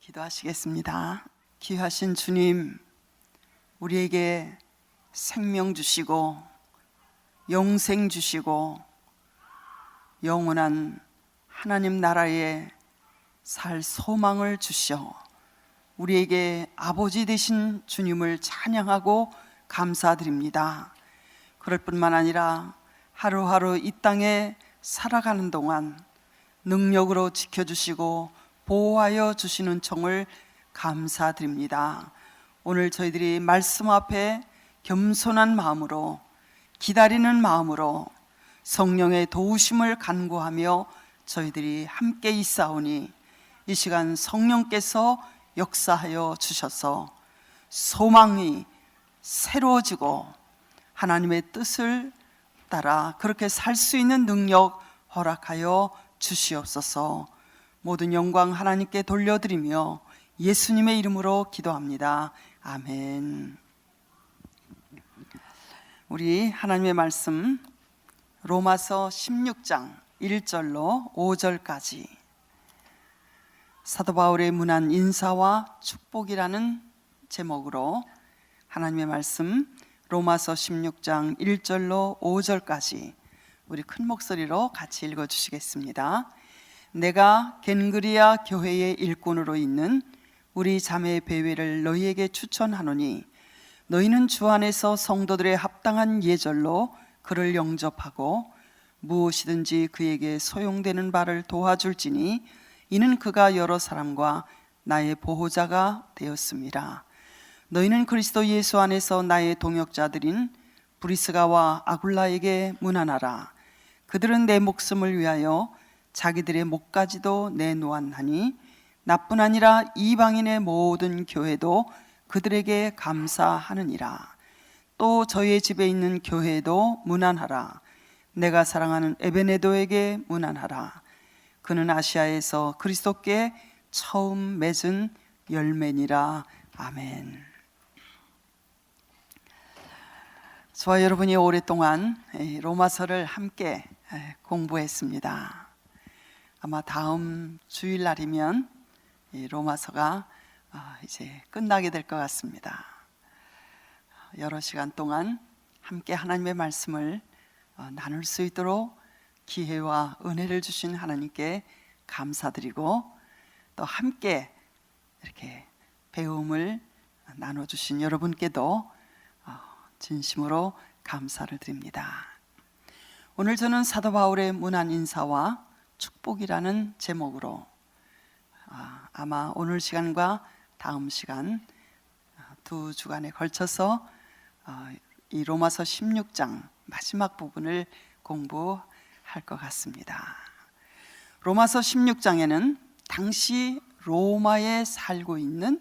기도하시겠습니다. 귀하신 주님, 우리에게 생명 주시고 영생 주시고 영원한 하나님 나라에 살 소망을 주시어 우리에게 아버지 되신 주님을 찬양하고 감사드립니다. 그럴 뿐만 아니라 하루하루 이 땅에 살아가는 동안 능력으로 지켜주시고 보호하여 주시는 청을 감사드립니다. 오늘 저희들이 말씀 앞에 겸손한 마음으로 기다리는 마음으로 성령의 도우심을 간구하며 저희들이 함께 있사오니 이 시간 성령께서 역사하여 주셔서 소망이 새로워지고 하나님의 뜻을 따라 그렇게 살 수 있는 능력 허락하여 주시옵소서. 모든 영광 하나님께 돌려드리며 예수님의 이름으로 기도합니다. 아멘. 우리 하나님의 말씀 로마서 16장 1절로 5절까지 사도 바울의 문안 인사와 축복이라는 제목으로 하나님의 말씀 로마서 16장 1절로 5절까지 우리 큰 목소리로 같이 읽어주시겠습니다. 내가 겐그리아 교회의 일꾼으로 있는 우리 자매 베웨를 너희에게 추천하노니 너희는 주 안에서 성도들의 합당한 예절로 그를 영접하고 무엇이든지 그에게 소용되는 바를 도와줄지니 이는 그가 여러 사람과 나의 보호자가 되었습니다. 너희는 그리스도 예수 안에서 나의 동역자들인 브리스가와 아굴라에게 문안하라. 그들은 내 목숨을 위하여 자기들의 목까지도 내놓았나니 나뿐 아니라 이방인의 모든 교회도 그들에게 감사하느니라. 또 저희의 집에 있는 교회에도 문안하라. 내가 사랑하는 에베네도에게 문안하라. 그는 아시아에서 그리스도께 처음 맺은 열매니라. 아멘. 저와 여러분이 오랫동안 로마서를 함께 공부했습니다. 아마 다음 주일날이면 로마서가 이제 끝나게 될 것 같습니다. 여러 시간 동안 함께 하나님의 말씀을 나눌 수 있도록 기회와 은혜를 주신 하나님께 감사드리고 또 함께 이렇게 배움을 나눠주신 여러분께도 진심으로 감사를 드립니다. 오늘 저는 사도 바울의 문안 인사와 축복이라는 제목으로 아마 오늘 시간과 다음 시간 두 주간에 걸쳐서 이 로마서 16장 마지막 부분을 공부할 것 같습니다. 로마서 16장에는 당시 로마에 살고 있는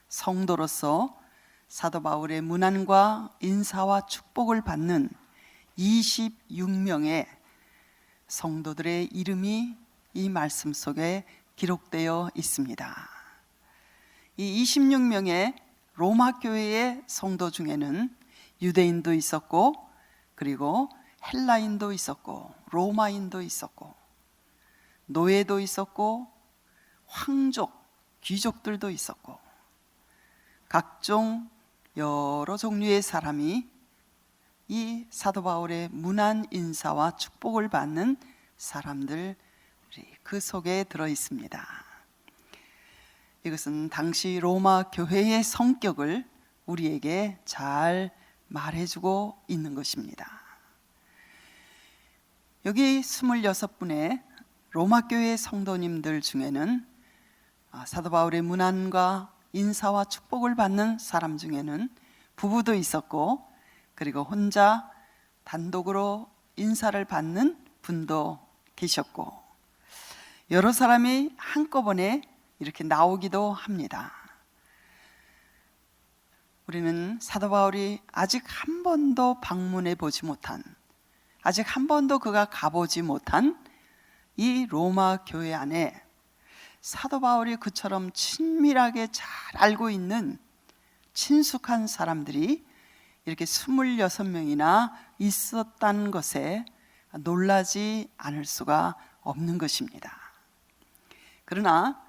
성도로서 사도 바울의 문안과 인사와 축복을 받는 26명의 성도들의 이름이 이 말씀 속에 기록되어 있습니다. 이 26명의 로마 교회의 성도 중에는 유대인도 있었고 그리고 헬라인도 있었고 로마인도 있었고 노예도 있었고 황족, 귀족들도 있었고 각종 여러 종류의 사람이 이 사도 바울의 문안 인사와 축복을 받는 사람들이 그 속에 들어 있습니다. 이것은 당시 로마 교회의 성격을 우리에게 잘 말해주고 있는 것입니다. 여기 26분의 로마 교회 성도님들 중에는 사도 바울의 문안과 인사와 축복을 받는 사람 중에는 부부도 있었고 그리고 혼자 단독으로 인사를 받는 분도 계셨고 여러 사람이 한꺼번에 이렇게 나오기도 합니다. 우리는 사도 바울이 아직 한 번도 방문해 보지 못한, 아직 한 번도 그가 가보지 못한 이 로마 교회 안에 사도 바울이 그처럼 친밀하게 잘 알고 있는 친숙한 사람들이 이렇게 26명이나 있었다는 것에 놀라지 않을 수가 없는 것입니다. 그러나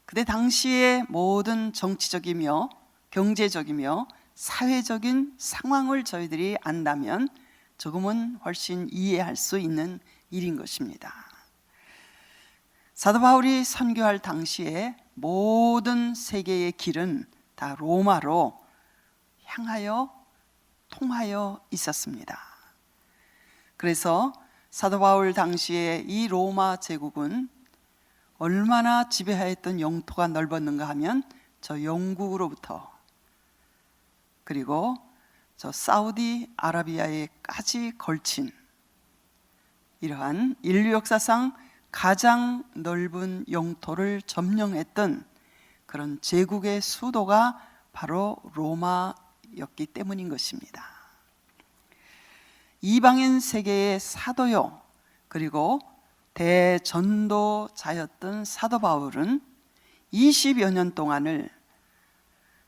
그때 당시의 모든 정치적이며 경제적이며 사회적인 상황을 저희들이 안다면 조금은 훨씬 이해할 수 있는 일인 것입니다. 사도 바울이 선교할 당시에 모든 세계의 길은 다 로마로 향하여 통하여 있었습니다. 그래서 사도 바울 당시에 이 로마 제국은 얼마나 지배하였던 영토가 넓었는가 하면 저 영국으로부터 그리고 저 사우디 아라비아에까지 걸친 이러한 인류 역사상 가장 넓은 영토를 점령했던 그런 제국의 수도가 바로 로마였기 때문인 것입니다. 이방인 세계의 사도요 그리고 대전도자였던 사도 바울은 20여 년 동안을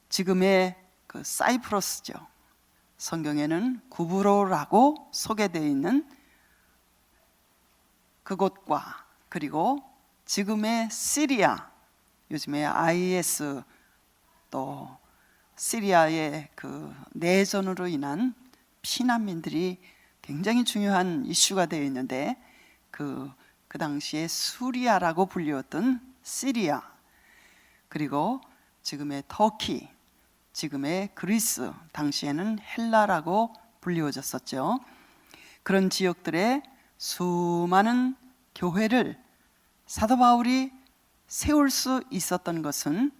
지금의 그 사이프러스죠. 성경에는 구브로라고 소개되어 있는 그곳과 그리고 지금의 시리아, 요즘에 IS 또 시리아의 그 내전으로 인한 피난민들이 굉장히 중요한 이슈가 되어 있는데 그 당시에 수리아라고 불리웠던 시리아 그리고 지금의 터키, 지금의 그리스, 당시에는 헬라라고 불리워졌었죠. 그런 지역들의 수많은 교회를 사도 바울이 세울 수 있었던 것은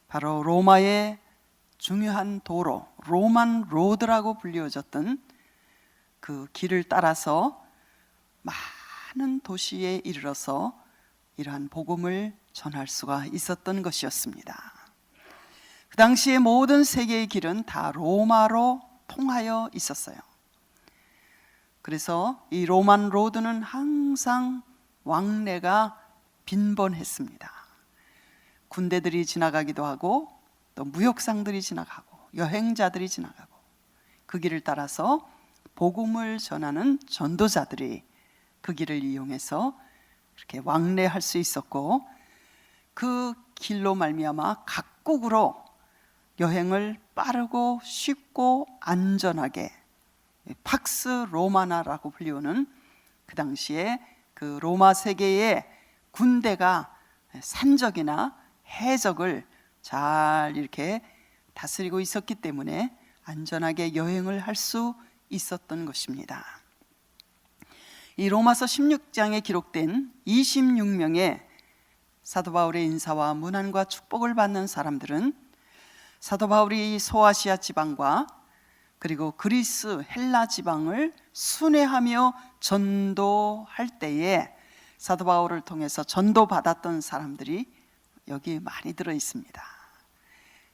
바로 로마의 중요한 도로, 로만 로드라고 불리워졌던 그 길을 따라서 많은 도시에 이르러서 이러한 복음을 전할 수가 있었던 것이었습니다. 그 당시에 모든 세계의 길은 다 로마로 통하여 있었어요. 그래서 이 로만 로드는 항상 왕래가 빈번했습니다. 군대들이 지나가기도 하고 또 무역상들이 지나가고 여행자들이 지나가고 그 길을 따라서 복음을 전하는 전도자들이 그 길을 이용해서 이렇게 왕래할 수 있었고 그 길로 말미암아 각국으로 여행을 빠르고 쉽고 안전하게 팍스 로마나라고 불리우는 그 당시에 그 로마 세계의 군대가 산적이나 해적을 잘 이렇게 다스리고 있었기 때문에 안전하게 여행을 할 수 있었던 것입니다. 이 로마서 16장에 기록된 26명의 사도 바울의 인사와 문안과 축복을 받는 사람들은 사도 바울이 소아시아 지방과 그리고 그리스, 헬라 지방을 순회하며 전도할 때에 사도 바울을 통해서 전도받았던 사람들이 여기 많이 들어 있습니다.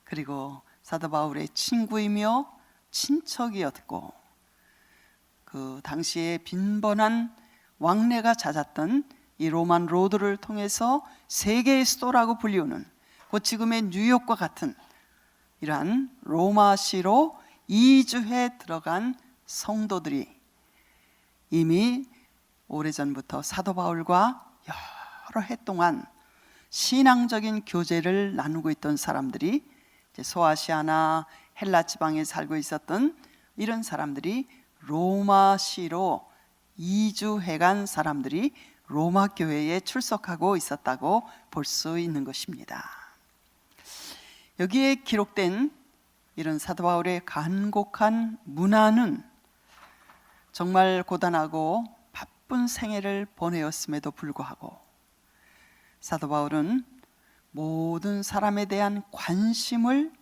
그리고 사도 바울의 친구이며 친척이었고 그 당시에 빈번한 왕래가 잦았던 이 로만 로드를 통해서 세계의 수도라고 불리우는 곧 지금의 뉴욕과 같은 이러한 로마시로 이주해 들어간 성도들이 이미 오래전부터 사도 바울과 여러 해 동안 신앙적인 교제를 나누고 있던 사람들이 이제 소아시아나 헬라 지방에 살고 있었던 이런 사람들이 로마시로 이주해간 사람들이 로마 교회에 출석하고 있었다고 볼 수 있는 것입니다. 여기에 기록된 이런 사도 바울의 간곡한 문안은 정말 고단하고 바쁜 생애를 보내었음에도 불구하고 사도 바울은 모든 사람에 대한 관심을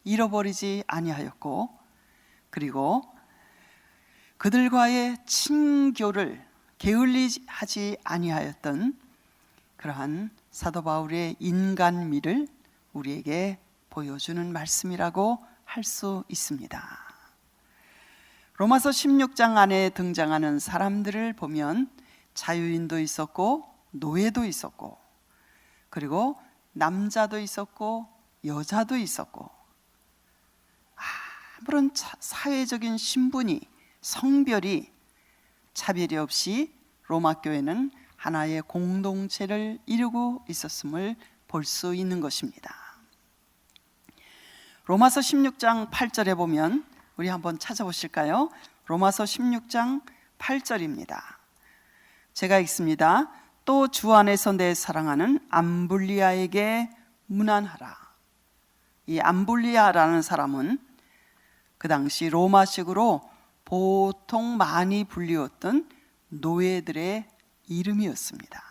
잃어버리지 아니하였고 그리고 그들과의 친교를 게을리하지 아니하였던 그러한 사도 바울의 인간미를 우리에게 보여주는 말씀이라고 할 수 있습니다. 로마서 16장 안에 등장하는 사람들을 보면 자유인도 있었고 노예도 있었고 그리고 남자도 있었고 여자도 있었고 아무런 사회적인 신분이 성별이 차별이 없이 로마 교회는 하나의 공동체를 이루고 있었음을 볼 수 있는 것입니다. 로마서 16장 8절에 보면 우리 한번 찾아보실까요? 로마서 16장 8절입니다. 제가 읽습니다. 또 주 안에서 내 사랑하는 암블리아에게 문안하라. 이 암블리아라는 사람은 그 당시 로마식으로 보통 많이 불리웠던 노예들의 이름이었습니다.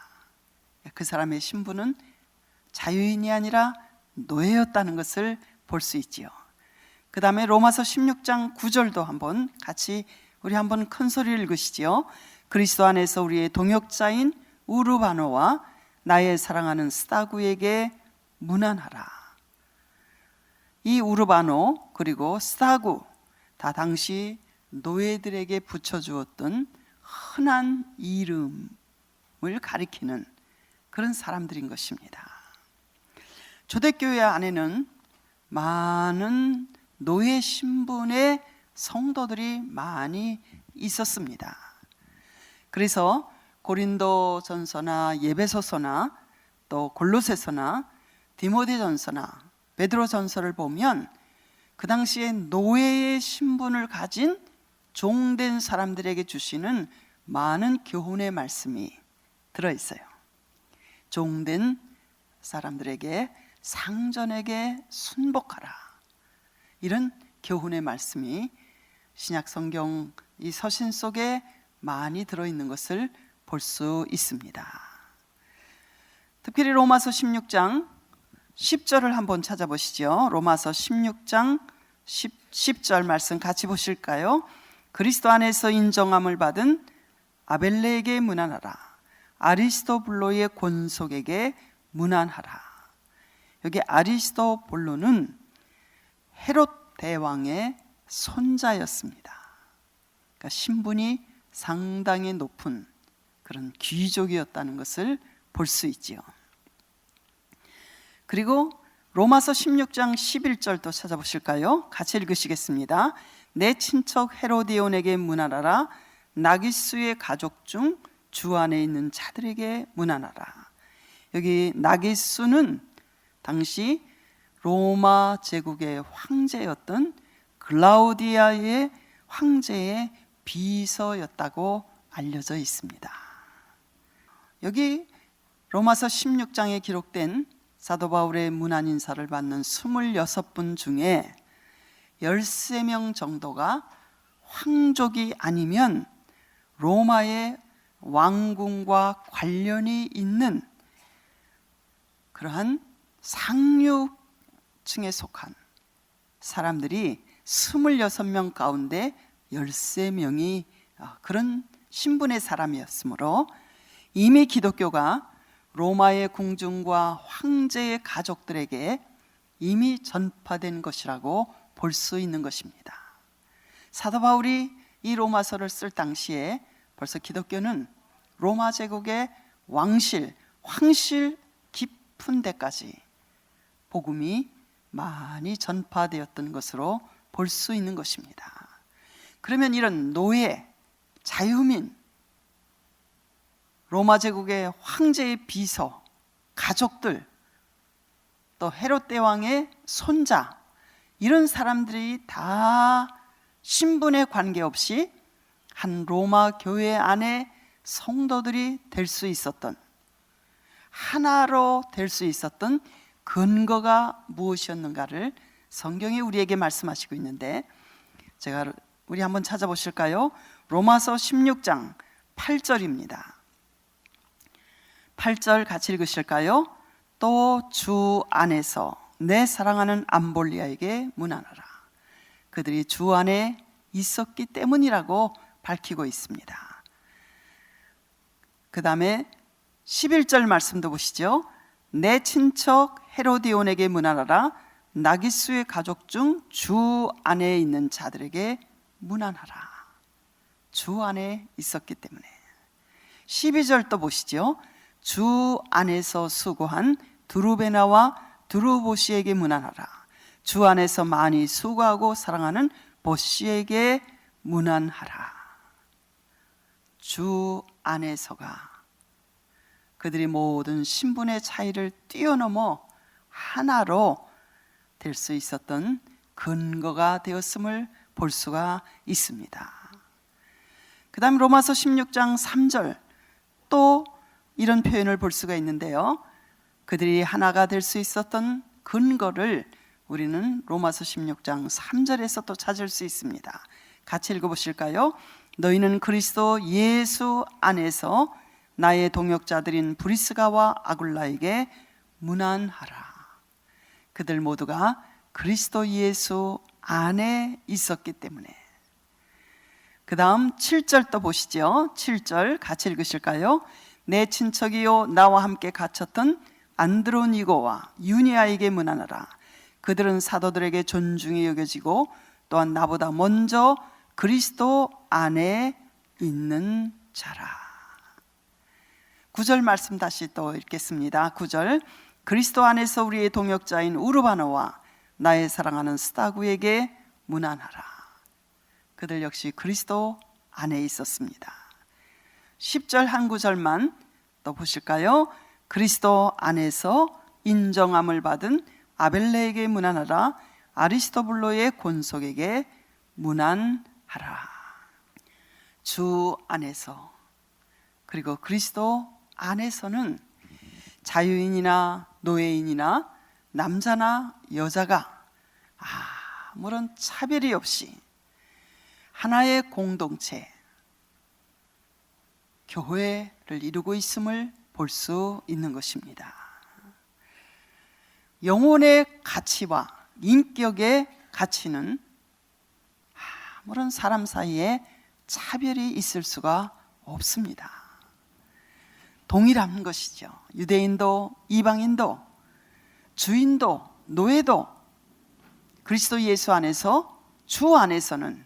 그 사람의 신분은 자유인이 아니라 노예였다는 것을 볼 수 있지요. 그 다음에 로마서 16장 9절도 한번 같이 우리 한번 큰 소리를 읽으시지요. 그리스도 안에서 우리의 동역자인 우르바노와 나의 사랑하는 스타구에게 문안하라. 이 우르바노 그리고 스타구 다 당시 노예들에게 붙여주었던 흔한 이름을 가리키는 그런 사람들인 것입니다. 초대교회 안에는 많은 노예 신분의 성도들이 많이 있었습니다. 그래서 고린도 전서나 예배소서나 또 골로새서나 디모데 전서나 베드로 전서를 보면 그 당시에 노예의 신분을 가진 종된 사람들에게 주시는 많은 교훈의 말씀이 들어있어요. 종된 사람들에게 상전에게 순복하라. 이런 교훈의 말씀이 신약 성경 이 서신 속에 많이 들어있는 것을 볼 수 있습니다. 특별히 로마서 16장 10절을 한번 찾아보시죠. 로마서 16장 10절 말씀 같이 보실까요? 그리스도 안에서 인정함을 받은 아벨레에게 문안하라. 아리스토블로의 권속에게 문안하라. 여기 아리스토블로는 헤롯 대왕의 손자였습니다. 그러니까 신분이 상당히 높은 그런 귀족이었다는 것을 볼 수 있지요. 그리고 로마서 16장 11절도 찾아보실까요? 같이 읽으시겠습니다. 내 친척 헤로디온에게 문안하라. 나기수의 가족 중 주 안에 있는 자들에게 문안하라. 여기 나기수는 당시 로마 제국의 황제였던 글라우디아의 황제의 비서였다고 알려져 있습니다. 여기 로마서 16장에 기록된 사도 바울의 문안 인사를 받는 26분 중에 13명 정도가 황족이 아니면 로마의 왕궁과 관련이 있는 그러한 상류층에 속한 사람들이 26명 가운데 13명이 그런 신분의 사람이었으므로 이미 기독교가 로마의 궁중과 황제의 가족들에게 이미 전파된 것이라고 볼 수 있는 것입니다. 사도 바울이 이 로마서를 쓸 당시에 벌써 기독교는 로마 제국의 왕실, 황실 깊은 데까지 복음이 많이 전파되었던 것으로 볼 수 있는 것입니다. 그러면 이런 노예, 자유민, 로마 제국의 황제의 비서, 가족들, 또 헤롯 대왕의 손자, 이런 사람들이 다 신분에 관계없이 한 로마 교회 안에 성도들이 될 수 있었던, 하나로 될 수 있었던 근거가 무엇이었는가를 성경이 우리에게 말씀하시고 있는데, 우리 한번 찾아보실까요? 로마서 16장 8절입니다. 8절 같이 읽으실까요? 또 주 안에서 내 사랑하는 암볼리아에게 문안하라. 그들이 주 안에 있었기 때문이라고 밝히고 있습니다. 그 다음에 11절 말씀도 보시죠. 내 친척 헤로디온에게 문안하라. 나기수의 가족 중 주 안에 있는 자들에게 문안하라. 주 안에 있었기 때문에. 12절도 보시죠. 주 안에서 수고한 두루베나와 두루보시에게 문안하라. 주 안에서 많이 수고하고 사랑하는 보시에게 문안하라. 주 안에서가 그들이 모든 신분의 차이를 뛰어넘어 하나로 될 수 있었던 근거가 되었음을 볼 수가 있습니다. 그 다음 로마서 16장 3절 또 이런 표현을 볼 수가 있는데요. 그들이 하나가 될 수 있었던 근거를 우리는 로마서 16장 3절에서 또 찾을 수 있습니다. 같이 읽어보실까요? 너희는 그리스도 예수 안에서 나의 동역자들인 브리스가와 아굴라에게 문안하라. 그들 모두가 그리스도 예수 안에 있었기 때문에. 그 다음 7절 또 보시죠. 7절 같이 읽으실까요? 내 친척이요 나와 함께 갇혔던 안드로니고와 유니아에게 문안하라. 그들은 사도들에게 존중이 여겨지고 또한 나보다 먼저 그리스도 안에 있는 자라. 9절 말씀 다시 또 읽겠습니다. 9절 그리스도 안에서 우리의 동역자인 우르바노와 나의 사랑하는 스타구에게 문안하라. 그들 역시 그리스도 안에 있었습니다. 10절 한 구절만 또 보실까요? 그리스도 안에서 인정함을 받은 아벨레에게 문안하라. 아리스토블로의 권속에게 문안하라. 주 안에서 그리고 그리스도 안에서는 자유인이나 노예인이나 남자나 여자가 아무런 차별이 없이 하나의 공동체, 교회를 이루고 있음을 볼 수 있는 것입니다. 영혼의 가치와 인격의 가치는 아무런 사람 사이에 차별이 있을 수가 없습니다. 동일한 것이죠. 유대인도 이방인도 주인도 노예도 그리스도 예수 안에서 주 안에서는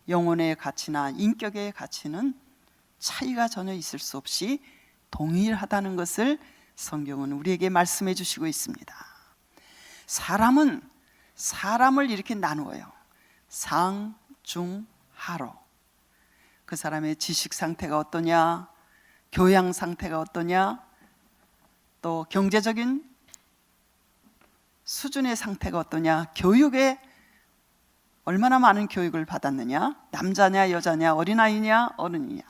영혼의 가치나 인격의 가치는 차이가 전혀 있을 수 없이 동일하다는 것을 성경은 우리에게 말씀해 주시고 있습니다. 사람은 사람을 이렇게 나누어요. 상, 중, 하로. 그 사람의 지식 상태가 어떠냐, 교양 상태가 어떠냐, 또 경제적인 수준의 상태가 어떠냐, 교육에 얼마나 많은 교육을 받았느냐, 남자냐 여자냐 어린아이냐 어른이냐.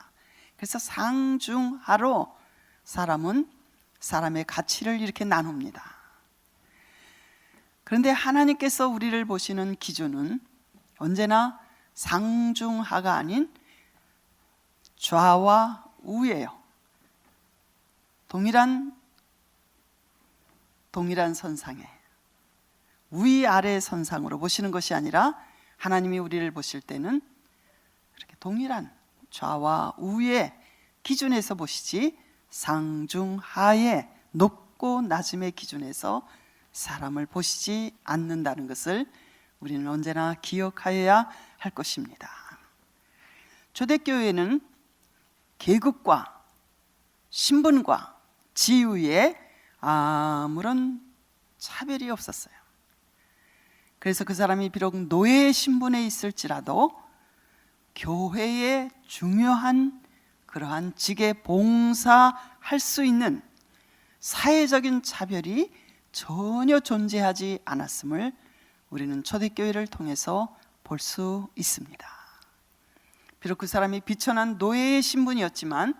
그래서 상중하로 사람은 사람의 가치를 이렇게 나눕니다. 그런데 하나님께서 우리를 보시는 기준은 언제나 상중하가 아닌 좌와 우예요. 동일한 선상에 위아래 선상으로 보시는 것이 아니라 하나님이 우리를 보실 때는 그렇게 동일한 좌와 우의 기준에서 보시지 상중하의 높고 낮음의 기준에서 사람을 보시지 않는다는 것을 우리는 언제나 기억하여야 할 것입니다. 초대교회는 계급과 신분과 지위에 아무런 차별이 없었어요. 그래서 그 사람이 비록 노예의 신분에 있을지라도 교회의 중요한 그러한 직에 봉사할 수 있는 사회적인 차별이 전혀 존재하지 않았음을 우리는 초대교회를 통해서 볼 수 있습니다. 비록 그 사람이 비천한 노예의 신분이었지만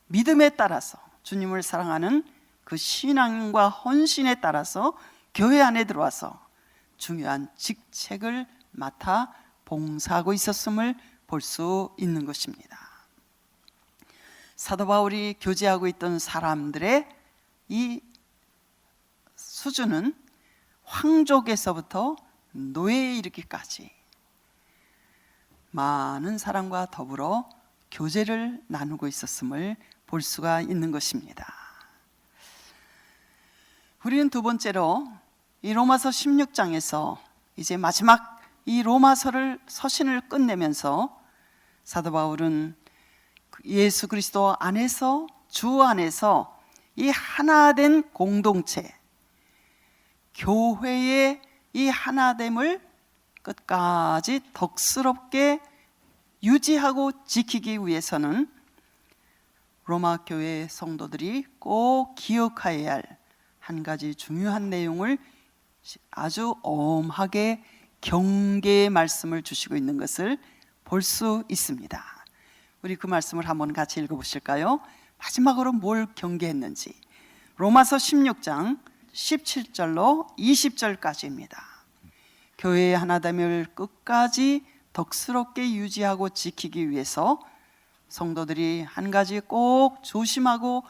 믿음에 따라서 주님을 사랑하는 그 신앙과 헌신에 따라서 교회 안에 들어와서 중요한 직책을 맡아 봉사하고 있었음을 볼 수 있는 것입니다. 사도 바울이 교제하고 있던 사람들의 이 수준은 황족에서부터 노예에 이르기까지 많은 사람과 더불어 교제를 나누고 있었음을 볼 수가 있는 것입니다. 우리는 두 번째로 이 로마서 16장에서 이제 마지막 이 로마서를 서신을 끝내면서 사도 바울은 예수 그리스도 안에서 주 안에서 이 하나된 공동체 교회의 이 하나됨을 끝까지 덕스럽게 유지하고 지키기 위해서는 로마 교회 성도들이 꼭 기억해야 할 한 가지 중요한 내용을 아주 엄하게 경계의 말씀을 주시고 있는 것을 볼 수 있습니다. 우리 그 말씀을 한번 같이 읽어보실까요? 마지막으로 뭘 경계했는지 로마서 16장 17절로 20절까지입니다. 교회의 하나됨을 끝까지 덕스럽게 유지하고 지키기 위해서 성도들이 한 가지 꼭 조심하고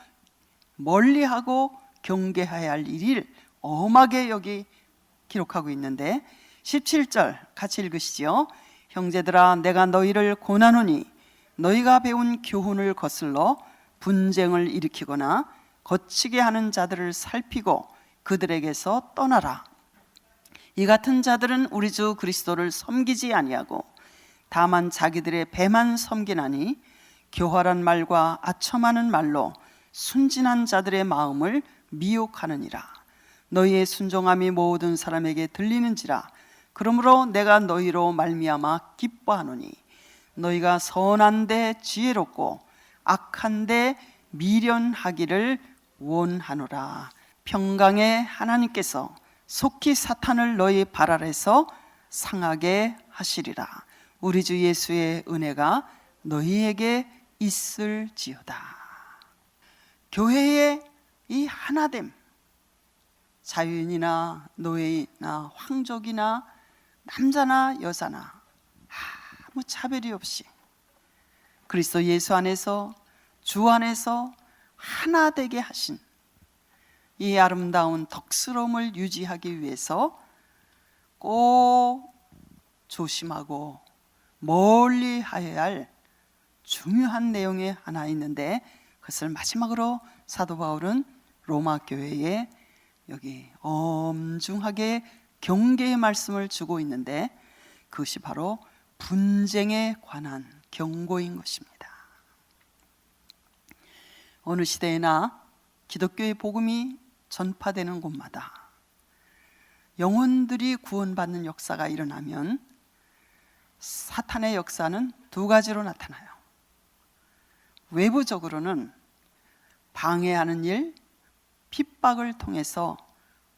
멀리하고 경계해야 할 일을 엄하게 여기 기록하고 있는데 17절 같이 읽으시죠. 형제들아 내가 너희를 권하노니 너희가 배운 교훈을 거슬러 분쟁을 일으키거나 거치게 하는 자들을 살피고 그들에게서 떠나라. 이 같은 자들은 우리 주 그리스도를 섬기지 아니하고 다만 자기들의 배만 섬기나니 교활한 말과 아첨하는 말로 순진한 자들의 마음을 미혹하느니라. 너희의 순종함이 모든 사람에게 들리는지라. 그러므로 내가 너희로 말미암아 기뻐하노니 너희가 선한데 지혜롭고 악한데 미련하기를 원하노라. 평강의 하나님께서 속히 사탄을 너희 발 아래서 상하게 하시리라. 우리 주 예수의 은혜가 너희에게 있을지어다. 교회의 이 하나됨, 자유인이나 노예나 황족이나 남자나 여자나 아무 차별이 없이 그리스도 예수 안에서 주 안에서 하나 되게 하신 이 아름다운 덕스러움을 유지하기 위해서 꼭 조심하고 멀리 하여야 할 중요한 내용이 하나 있는데 그것을 마지막으로 사도 바울은 로마 교회에 여기 엄중하게 경계의 말씀을 주고 있는데 그것이 바로 분쟁에 관한 경고인 것입니다. 어느 시대에나 기독교의 복음이 전파되는 곳마다 영혼들이 구원받는 역사가 일어나면 사탄의 역사는 두 가지로 나타나요. 외부적으로는 방해하는 일, 핍박을 통해서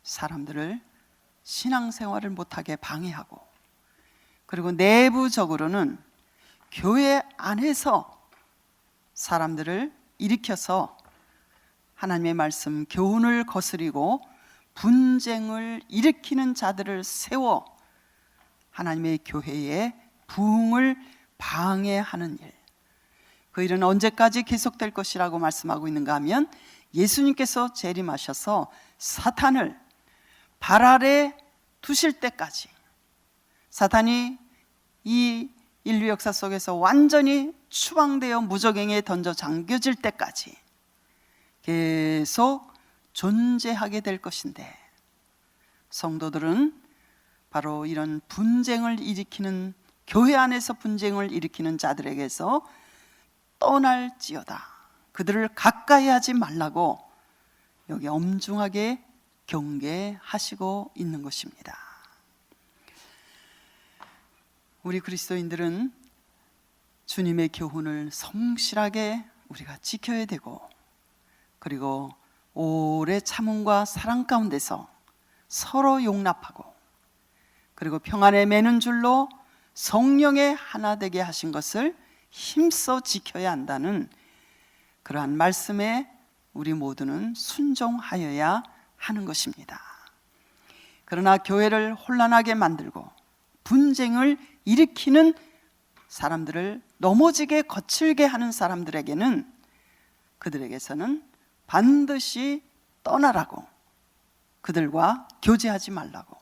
사람들을 신앙생활을 못하게 방해하고, 그리고 내부적으로는 교회 안에서 사람들을 일으켜서 하나님의 말씀, 교훈을 거스리고 분쟁을 일으키는 자들을 세워 하나님의 교회의 부흥을 방해하는 일, 그 일은 언제까지 계속될 것이라고 말씀하고 있는가 하면 예수님께서 재림하셔서 사탄을 발 아래 두실 때까지, 사탄이 이 인류 역사 속에서 완전히 추방되어 무적행에 던져 잠겨질 때까지 계속 존재하게 될 것인데, 성도들은 바로 이런 분쟁을 일으키는, 교회 안에서 분쟁을 일으키는 자들에게서 떠날지어다, 그들을 가까이 하지 말라고 여기 엄중하게 경계하시고 있는 것입니다. 우리 그리스도인들은 주님의 교훈을 성실하게 우리가 지켜야 되고, 그리고 오래 참음과 사랑 가운데서 서로 용납하고, 그리고 평안에 매는 줄로 성령의 하나 되게 하신 것을 힘써 지켜야 한다는 그러한 말씀에 우리 모두는 순종하여야 하는 것입니다. 그러나 교회를 혼란하게 만들고 분쟁을 일으키는 사람들을 넘어지게 거칠게 하는 사람들에게는, 그들에게서는 반드시 떠나라고, 그들과 교제하지 말라고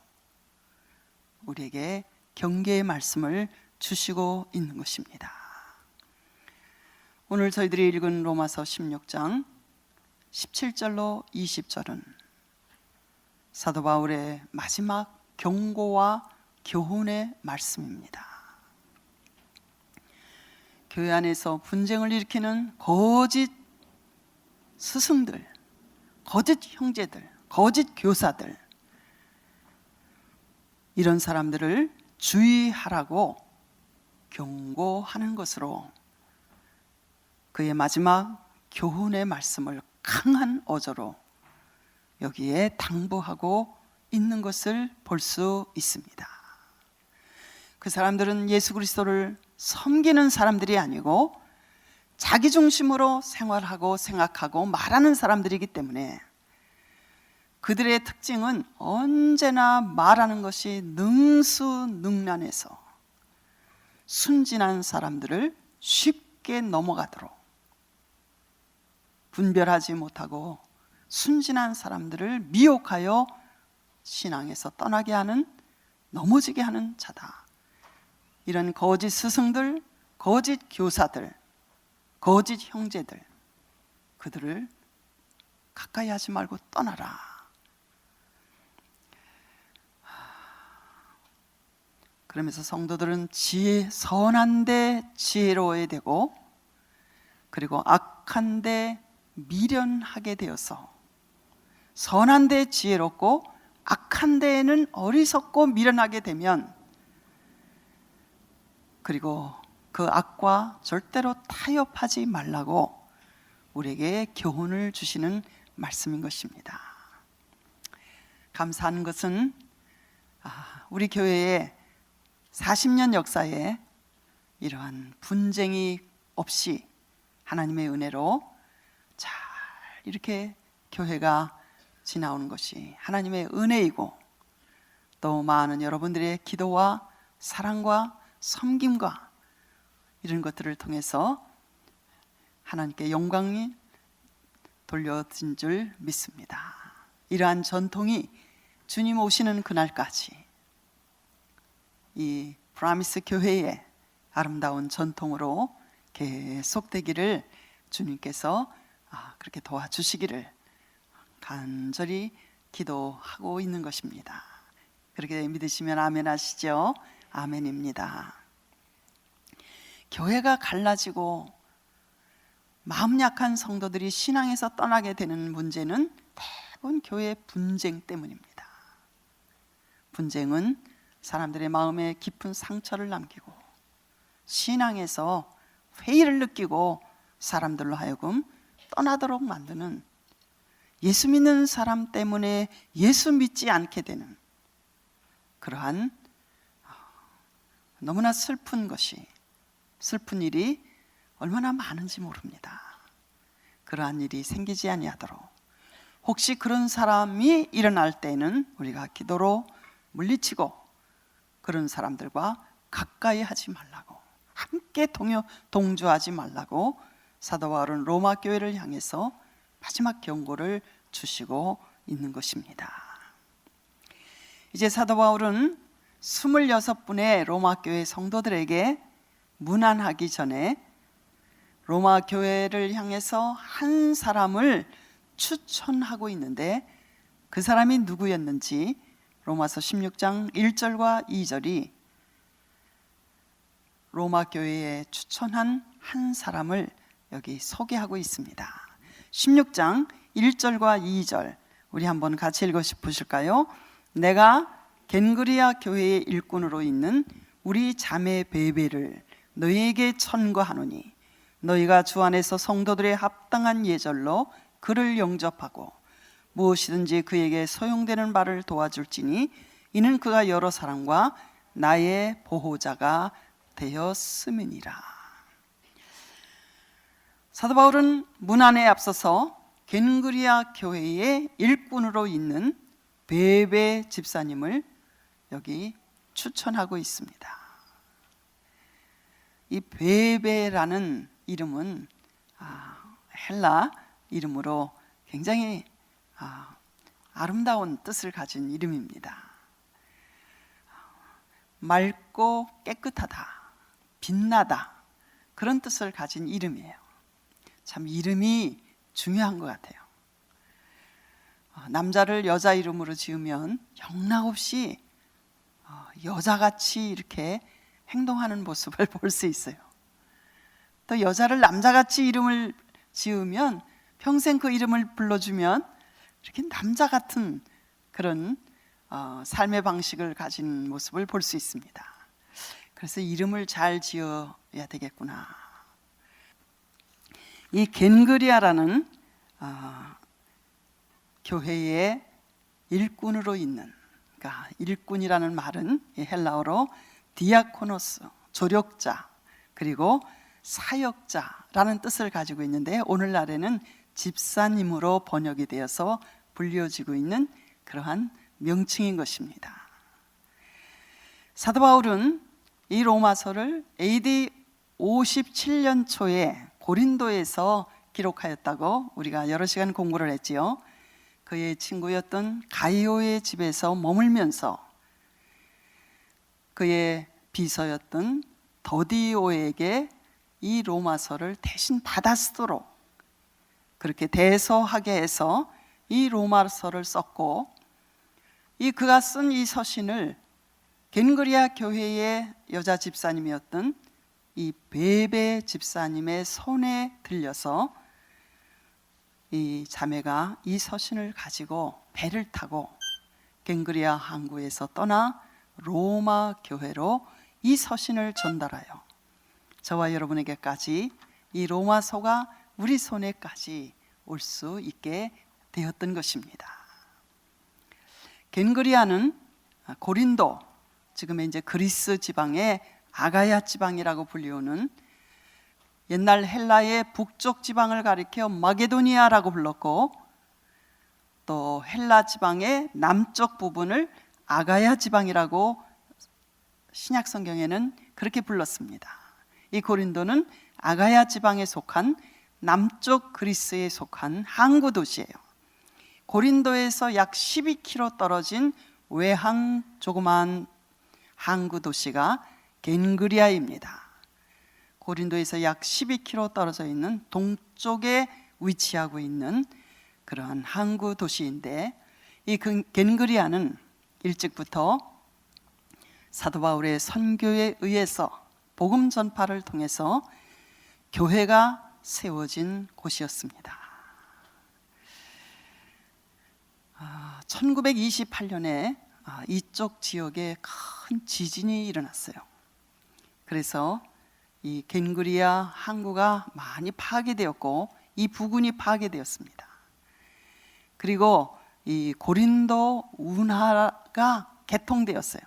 우리에게 경계의 말씀을 주시고 있는 것입니다. 오늘 저희들이 읽은 로마서 16장 17절로 20절은 사도 바울의 마지막 경고와 교훈의 말씀입니다. 교회 안에서 분쟁을 일으키는 거짓 스승들, 거짓 형제들, 거짓 교사들, 이런 사람들을 주의하라고 경고하는 것으로 그의 마지막 교훈의 말씀을 강한 어조로 여기에 당부하고 있는 것을 볼 수 있습니다. 그 사람들은 예수 그리스도를 섬기는 사람들이 아니고 자기 중심으로 생활하고 생각하고 말하는 사람들이기 때문에 그들의 특징은 언제나 말하는 것이 능수능란해서 순진한 사람들을 쉽게 넘어가도록, 분별하지 못하고 순진한 사람들을 미혹하여 신앙에서 떠나게 하는, 넘어지게 하는 자다. 이런 거짓 스승들, 거짓 교사들, 거짓 형제들, 그들을 가까이 하지 말고 떠나라. 그러면서 성도들은 선한데 지혜로워야 되고, 그리고 악한데 미련하게 되어서, 선한데 지혜롭고 악한데에는 어리석고 미련하게 되면, 그리고 그 악과 절대로 타협하지 말라고 우리에게 교훈을 주시는 말씀인 것입니다. 감사한 것은 우리 교회의 40년 역사에 이러한 분쟁이 없이 하나님의 은혜로 잘 이렇게 교회가 지나오는 것이 하나님의 은혜이고, 또 많은 여러분들의 기도와 사랑과 섬김과 이런 것들을 통해서 하나님께 영광이 돌려진 줄 믿습니다. 이러한 전통이 주님 오시는 그날까지 이 프라미스 교회의 아름다운 전통으로 계속되기를 주님께서 그렇게 도와주시기를 간절히 기도하고 있는 것입니다. 그렇게 믿으시면 아멘 하시죠? 아멘입니다. 교회가 갈라지고 마음 약한 성도들이 신앙에서 떠나게 되는 문제는 대부분 교회 분쟁 때문입니다. 분쟁은 사람들의 마음에 깊은 상처를 남기고 신앙에서 회의를 느끼고 사람들로 하여금 떠나도록 만드는, 예수 믿는 사람 때문에 예수 믿지 않게 되는 그러한 너무나 슬픈 일이 얼마나 많은지 모릅니다. 그러한 일이 생기지 아니하도록, 혹시 그런 사람이 일어날 때는 우리가 기도로 물리치고 그런 사람들과 가까이 하지 말라고, 함께 동조하지 말라고 사도 바울은 로마 교회를 향해서 마지막 경고를 주시고 있는 것입니다. 이제 사도 바울은 26분의 로마 교회 성도들에게 문안하기 전에 로마 교회를 향해서 한 사람을 추천하고 있는데, 그 사람이 누구였는지 로마서 16장 1절과 2절이 로마 교회에 추천한 한 사람을 여기 소개하고 있습니다. 16장 1절과 2절 우리 한번 같이 읽어 보실까요? 내가 겐그리아 교회의 일꾼으로 있는 우리 자매 베베를 너희에게 천거하노니, 너희가 주 안에서 성도들의 합당한 예절로 그를 영접하고 무엇이든지 그에게 소용되는 바를 도와줄지니, 이는 그가 여러 사람과 나의 보호자가 되었음이니라. 사도 바울은 문안에 앞서서 겐그리아 교회의 일꾼으로 있는 베베 집사님을 여기 추천하고 있습니다. 이 베베라는 이름은 헬라 이름으로 굉장히 아름다운 뜻을 가진 이름입니다. 맑고 깨끗하다, 빛나다, 그런 뜻을 가진 이름이에요. 참 이름이 중요한 것 같아요. 남자를 여자 이름으로 지으면 영락없이 여자같이 이렇게 행동하는 모습을 볼 수 있어요. 또 여자를 남자같이 이름을 지으면 평생 그 이름을 불러주면 이렇게 남자 같은 그런 삶의 방식을 가진 모습을 볼 수 있습니다. 그래서 이름을 잘 지어야 되겠구나. 이 겐그리아라는 교회의 일꾼으로 있는, 그러니까 일꾼이라는 말은 헬라어로 디아코노스, 조력자, 그리고 사역자라는 뜻을 가지고 있는데, 오늘날에는 집사님으로 번역이 되어서 불려지고 있는 그러한 명칭인 것입니다. 사도 바울은 이 로마서를 AD 57년 초에 고린도에서 기록하였다고 우리가 여러 시간 공부를 했지요. 그의 친구였던 가이오의 집에서 머물면서 그의 비서였던 더디오에게 이 로마서를 대신 받아 쓰도록 그렇게 대서하게 해서 이 로마서를 썼고, 이 그가 쓴 이 서신을 겐그리아 교회의 여자 집사님이었던 이 베베 집사님의 손에 들려서 이 자매가 이 서신을 가지고 배를 타고 겐그리아 항구에서 떠나 로마 교회로 이 서신을 전달하여 저와 여러분에게까지 이 로마서가 우리 손에까지 올 수 있게 되었던 것입니다. 겐그리아는 고린도, 지금 이제 그리스 지방의 아가야 지방이라고 불리우는, 옛날 헬라의 북쪽 지방을 가리켜 마게도니아라고 불렀고, 또 헬라 지방의 남쪽 부분을 아가야 지방이라고 신약 성경에는 그렇게 불렀습니다. 이 고린도는 아가야 지방에 속한 남쪽 그리스에 속한 항구 도시예요. 고린도에서 약 12km 떨어진 외항 조그마한 항구 도시가 겐그리아입니다. 고린도에서 약 12km 떨어져 있는 동쪽에 위치하고 있는 그러한 항구 도시인데, 이 겐그리아는 일찍부터 사도 바울의 선교에 의해서 복음 전파를 통해서 교회가 세워진 곳이었습니다. 1928년에 이쪽 지역에 큰 지진이 일어났어요. 그래서 이 겐그리아 항구가 많이 파괴되었고 이 부근이 파괴되었습니다. 그리고 이 고린도 운하가 개통되었어요.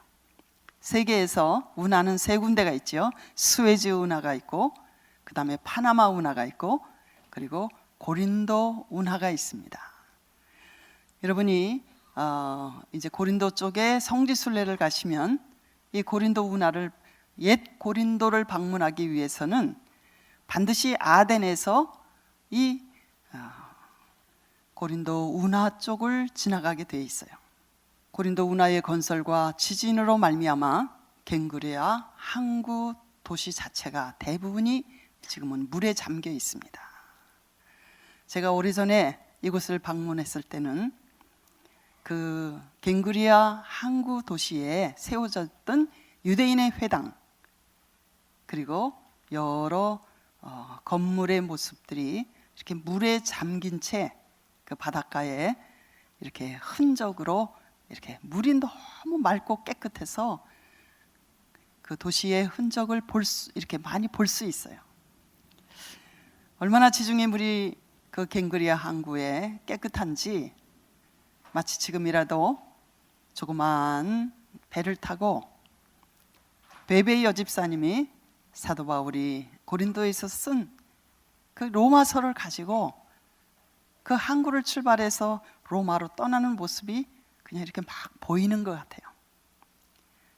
세계에서 운하는 세 군데가 있죠. 수에즈 운하가 있고, 그 다음에 파나마 운하가 있고, 그리고 고린도 운하가 있습니다. 여러분이 이제 고린도 쪽에 성지순례를 가시면 이 고린도 운하를, 옛 고린도를 방문하기 위해서는 반드시 아덴에서 이 고린도 운하 쪽을 지나가게 되어 있어요. 고린도 운하의 건설과 지진으로 말미암아 겐그리아 항구 도시 자체가 대부분이 지금은 물에 잠겨 있습니다. 제가 오래전에 이곳을 방문했을 때는 그 겐그리아 항구 도시에 세워졌던 유대인의 회당, 그리고 여러 건물의 모습들이 이렇게 물에 잠긴 채 그 바닷가에 이렇게 흔적으로, 이렇게 물이 너무 맑고 깨끗해서 그 도시의 흔적을 이렇게 많이 볼 수 있어요. 얼마나 지중해 물이 그 겐그리아 항구에 깨끗한지, 마치 지금이라도 조그만 배를 타고 베베 여집사님이 사도 바울이 고린도에서 쓴 그 로마서를 가지고 그 항구를 출발해서 로마로 떠나는 모습이 그냥 이렇게 막 보이는 것 같아요.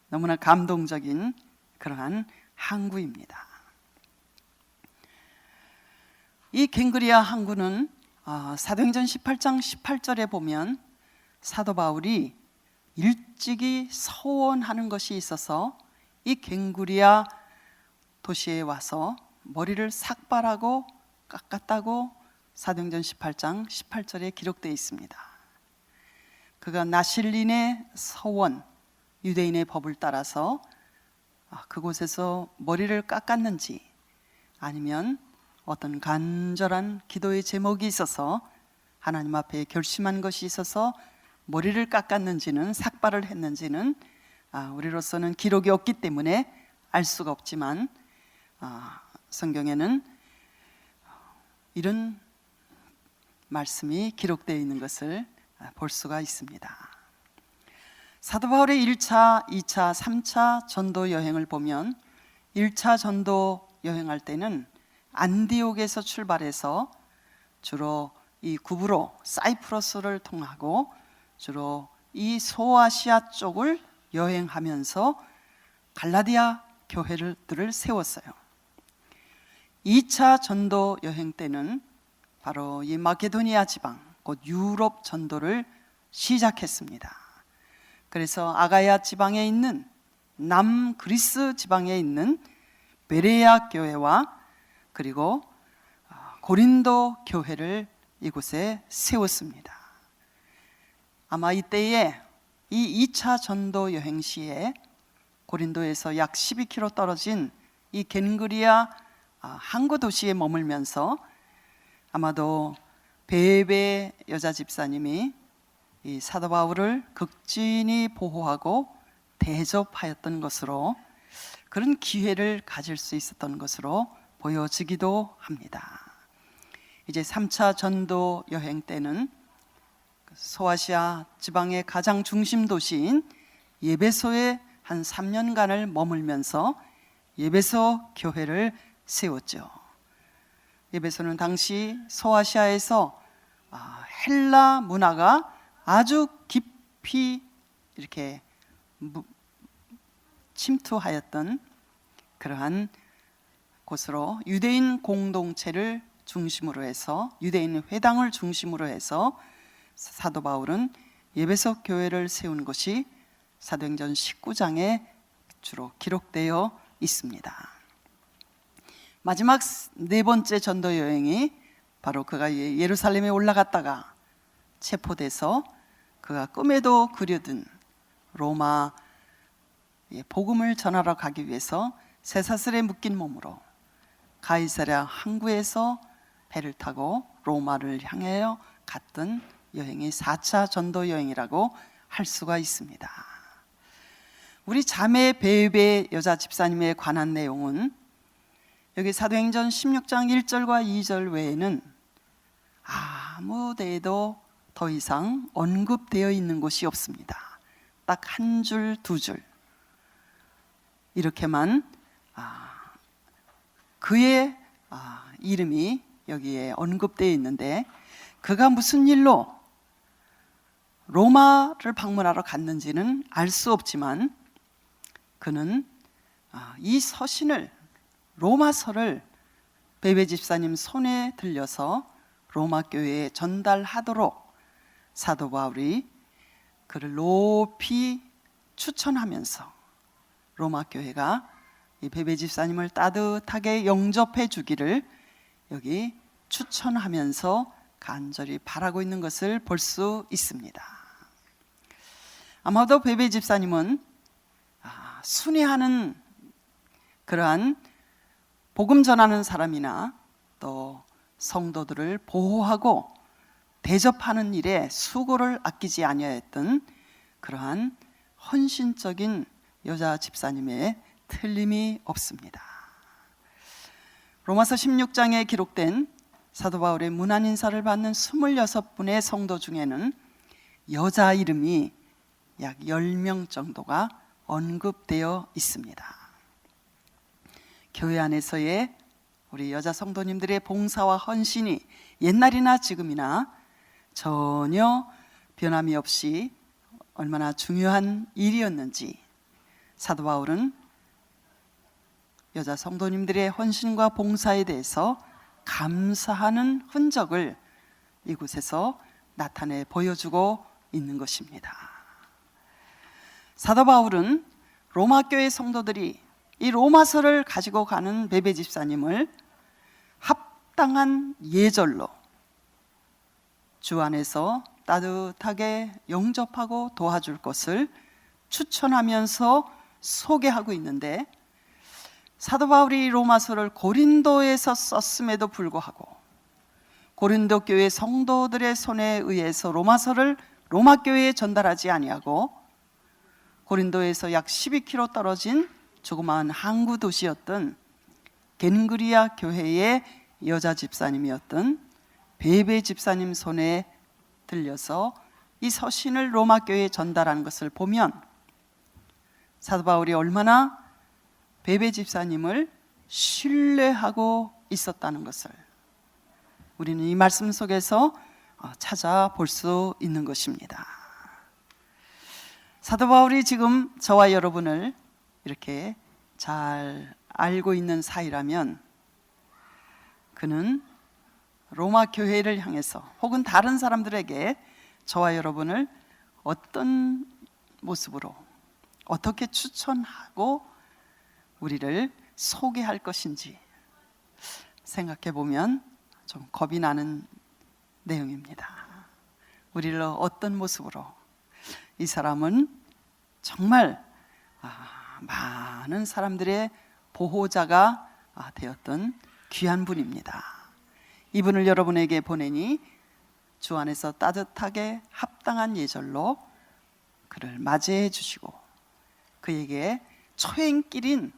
너무나 감동적인 그러한 항구입니다. 이 겐그리아 항구는 사도행전 18장 18절에 보면 사도 바울이 일찍이 서원하는 것이 있어서 이 겐그리아 도시에 와서 머리를 삭발하고 깎았다고 사도행전 18장 18절에 기록되어 있습니다. 그가 나실린의 서원, 유대인의 법을 따라서 그곳에서 머리를 깎았는지, 아니면 어떤 간절한 기도의 제목이 있어서 하나님 앞에 결심한 것이 있어서 머리를 깎았는지는, 삭발을 했는지는 우리로서는 기록이 없기 때문에 알 수가 없지만 성경에는 이런 말씀이 기록되어 있는 것을 볼 수가 있습니다. 사도 바울의 1차, 2차, 3차 전도 여행을 보면 1차 전도 여행할 때는 안디옥에서 출발해서 주로 이 구브로 사이프러스를 통하고 주로 이 소아시아 쪽을 여행하면서 갈라디아 교회들을 세웠어요. 2차 전도 여행 때는 바로 이 마케도니아 지방, 곧 유럽 전도를 시작했습니다. 그래서 아가야 지방에 있는 남 그리스 지방에 있는 베레아 교회와 그리고 고린도 교회를 이곳에 세웠습니다. 아마 이때에 이 2차 전도 여행 시에 고린도에서 약 12km 떨어진 이 겐그리아 항구 도시에 머물면서 아마도 베베 여자 집사님이 이 사도 바울을 극진히 보호하고 대접하였던 것으로 그런 기회를 가질 수 있었던 것으로 보여지기도 합니다. 이제 3차 전도 여행 때는 소아시아 지방의 가장 중심 도시인 예베소에 한 3년간을 머물면서 예베소 교회를 세웠죠. 예베소는 당시 소아시아에서 헬라 문화가 아주 깊이 이렇게 침투하였던 그러한 곳으로 유대인 공동체를 중심으로 해서 유대인 회당을 중심으로 해서 사도 바울은 예배소 교회를 세운 것이 사도행전 19장에 주로 기록되어 있습니다. 마지막 네 번째 전도 여행이 바로 그가 예루살렘에 올라갔다가 체포돼서 그가 꿈에도 그려둔 로마 복음을 전하러 가기 위해서 쇠사슬에 묶인 몸으로 가이사랴 항구에서 배를 타고 로마를 향하여 갔던 여행이 4차 전도 여행이라고 할 수가 있습니다. 우리 자매 베베 여자 집사님에 관한 내용은 여기 사도행전 16장 1절과 2절 외에는 아무 데에도 더 이상 언급되어 있는 곳이 없습니다. 딱 한 줄, 두 줄 이렇게만 그의 이름이 여기에 언급되어 있는데 그가 무슨 일로 로마를 방문하러 갔는지는 알 수 없지만 그는 이 서신을 로마서를 베베 집사님 손에 들려서 로마 교회에 전달하도록 사도 바울이 그를 높이 추천하면서 로마 교회가 이 베베 집사님을 따뜻하게 영접해 주기를 여기 추천하면서 간절히 바라고 있는 것을 볼 수 있습니다. 아마도 베베 집사님은 순회하는 그러한 복음 전하는 사람이나 또 성도들을 보호하고 대접하는 일에 수고를 아끼지 아니하였던 그러한 헌신적인 여자 집사님의 틀림이 없습니다. 로마서 16장에 기록된 사도 바울의 문안 인사를 받는 26분의 성도 중에는 여자 이름이 약 10명 정도가 언급되어 있습니다. 교회 안에서의 우리 여자 성도님들의 봉사와 헌신이 옛날이나 지금이나 전혀 변함이 없이 얼마나 중요한 일이었는지 사도 바울은 여자 성도님들의 헌신과 봉사에 대해서 감사하는 흔적을 이곳에서 나타내 보여주고 있는 것입니다. 사도 바울은 로마 교회 성도들이 이 로마서를 가지고 가는 베베 집사님을 합당한 예절로 주 안에서 따뜻하게 영접하고 도와줄 것을 추천하면서 소개하고 있는데 사도 바울이 로마서를 고린도에서 썼음에도 불구하고 고린도 교회 성도들의 손에 의해서 로마서를 로마 교회에 전달하지 아니하고 고린도에서 약 12km 떨어진 조그마한 항구 도시였던 겐그리아 교회에 여자 집사님이었던 베베 집사님 손에 들려서 이 서신을 로마 교회에 전달하는 것을 보면 사도 바울이 얼마나 베베 집사님을 신뢰하고 있었다는 것을 우리는 이 말씀 속에서 찾아볼 수 있는 것입니다. 사도 바울이 지금 저와 여러분을 이렇게 잘 알고 있는 사이라면 그는 로마 교회를 향해서 혹은 다른 사람들에게 저와 여러분을 어떤 모습으로 어떻게 추천하고 우리를 소개할 것인지 생각해 보면 좀 겁이 나는 내용입니다. 우리를 어떤 모습으로, 이 사람은 정말 많은 사람들의 보호자가 되었던 귀한 분입니다. 이분을 여러분에게 보내니 주 안에서 따뜻하게 합당한 예절로 그를 맞이해 주시고 그에게 초행길인,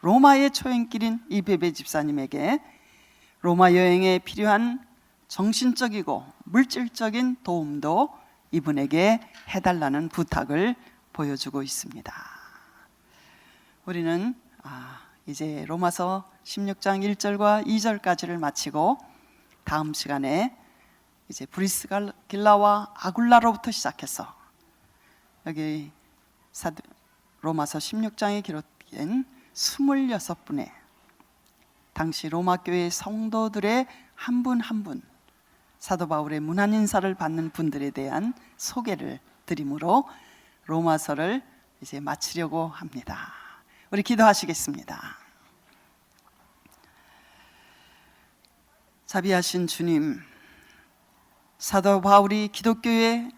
로마의 초행길인 이 베베 집사님에게 로마 여행에 필요한 정신적이고 물질적인 도움도 이분에게 해달라는 부탁을 보여주고 있습니다. 우리는 이제 로마서 16장 1절과 2절까지를 마치고 다음 시간에 이제 브리스길라와 아굴라로부터 시작해서 여기 로마서 16장에 기록된 26분의 당시 로마 교회 성도들의 한 분 한 분 사도 바울의 문안 인사를 받는 분들에 대한 소개를 드림으로 로마서를 이제 마치려고 합니다. 우리 기도하시겠습니다. 자비하신 주님, 사도 바울이 기독교의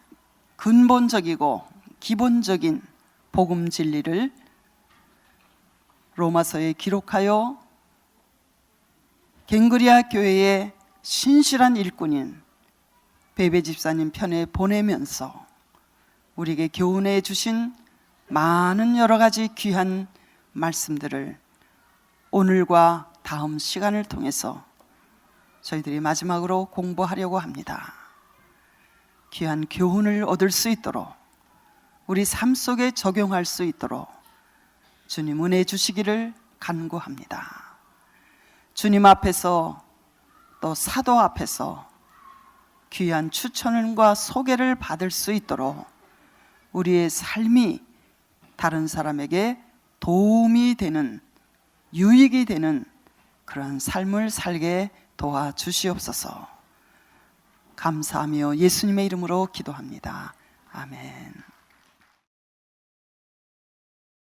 근본적이고 기본적인 복음 진리를 로마서에 기록하여 갱그리아 교회의 신실한 일꾼인 베베 집사님 편에 보내면서 우리에게 교훈해 주신 많은 여러 가지 귀한 말씀들을 오늘과 다음 시간을 통해서 저희들이 마지막으로 공부하려고 합니다. 귀한 교훈을 얻을 수 있도록 우리 삶 속에 적용할 수 있도록 주님 은혜 주시기를 간구합니다. 주님 앞에서 또 사도 앞에서 귀한 추천과 소개를 받을 수 있도록 우리의 삶이 다른 사람에게 도움이 되는, 유익이 되는 그런 삶을 살게 도와주시옵소서. 감사하며 예수님의 이름으로 기도합니다. 아멘.